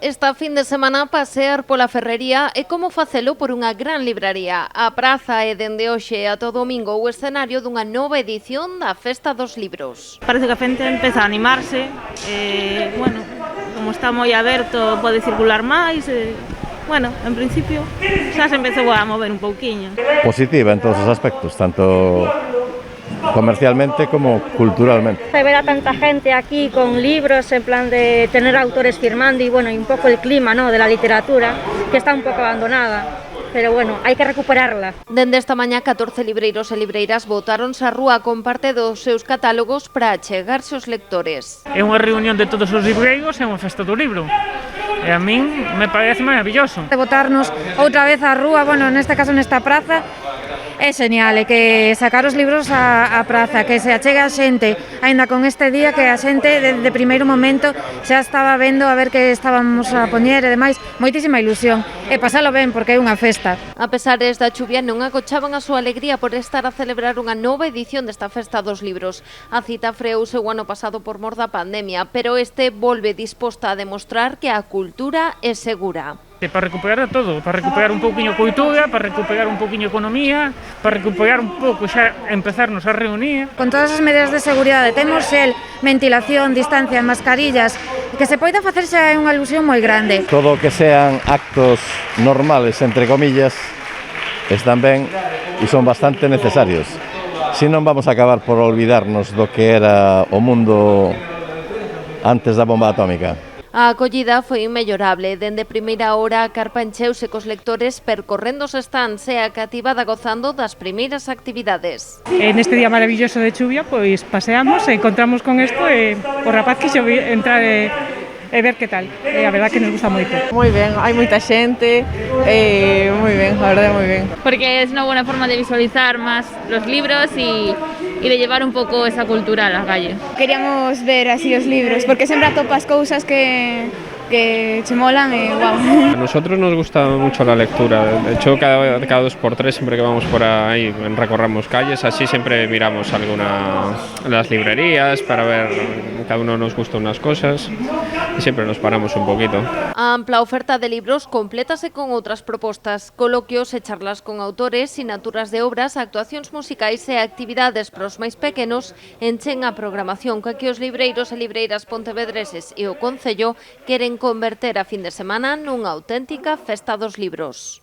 Esta fin de semana pasear pola Ferrería é como facelo por unha gran libraría. A praza é dende hoxe a todo domingo o escenario dunha nova edición da Festa dos Libros. Parece que a xente empeza a animarse, bueno, como está moi aberto pode circular máis, bueno, en principio xa se empezou a mover un pouquiño. Positiva en todos os aspectos, tanto comercialmente como culturalmente. Ver a tanta gente aquí con libros, en plan de tener autores firmando y bueno, y un poco el clima, ¿no?, de la literatura, que está un pouco abandonada. Pero bueno, hai que recuperarla. Dende esta mañá, 14 libreiros e libreiras botáronse á rúa con parte dos seus catálogos para achegarse aos lectores. É unha reunión de todos os libreiros e unha festa do libro. E a min me parece maravilloso. De botarnos outra vez á rúa, bueno, neste caso nesta praza, é genial, e que sacar os libros á praza, que se achegue a xente, aínda con este día que a xente de primeiro momento xa estaba vendo a ver que estábamos a poñer e demais, moitísima ilusión, e pasalo ben porque é unha festa. A pesares da chuvia non agochaban a súa alegría por estar a celebrar unha nova edición desta Festa dos Libros. A cita freouse o ano pasado por mor da pandemia, pero este volve disposta a demostrar que a cultura é segura. Para recuperar todo, para recuperar un pouquiño cultura, para recuperar un pouquiño economía, para recuperar un pouco xa empezarnos a reunir. Con todas as medidas de seguridade, temos xel, ventilación, distancia, mascarillas, que se poida facer xa é unha ilusión moi grande. Todo o que sean actos normales, entre comillas, están ben e son bastante necesarios. Si non vamos a acabar por olvidarnos do que era o mundo antes da bomba atómica. A acollida foi inmellorable. Dende primeira hora a carpa encheuse cos lectores percorrendo os stands e a cativada gozando das primeiras actividades. En este día maravilloso de chuvia, pois paseamos e encontramos con isto e o rapaz quixo entrar e ver que tal. E a verdad que nos gusta moito. Moi ben, hai moita xente e moi ben, a verdade moi ben. Porque es una buena forma de visualizar más los libros y de llevar un pouco esa cultura a la calle. Queríamos ver así os libros, porque sempre atopas cousas que che molan e guau. A nosotros nos gusta mucho la lectura, de hecho cada 2x3 siempre que vamos por ahí recorramos calles, así siempre miramos alguna de las librerías para ver, cada uno nos gusta unas cosas y siempre nos paramos un poquito. A ampla oferta de libros complétase con outras propostas, coloquios e charlas con autores, sinaturas de obras, actuacións musicais e actividades para os máis pequenos enchen a programación que aquí os libreiros e libreiras pontevedreses e o Concello queren converter a fin de semana nunha auténtica festa dos libros.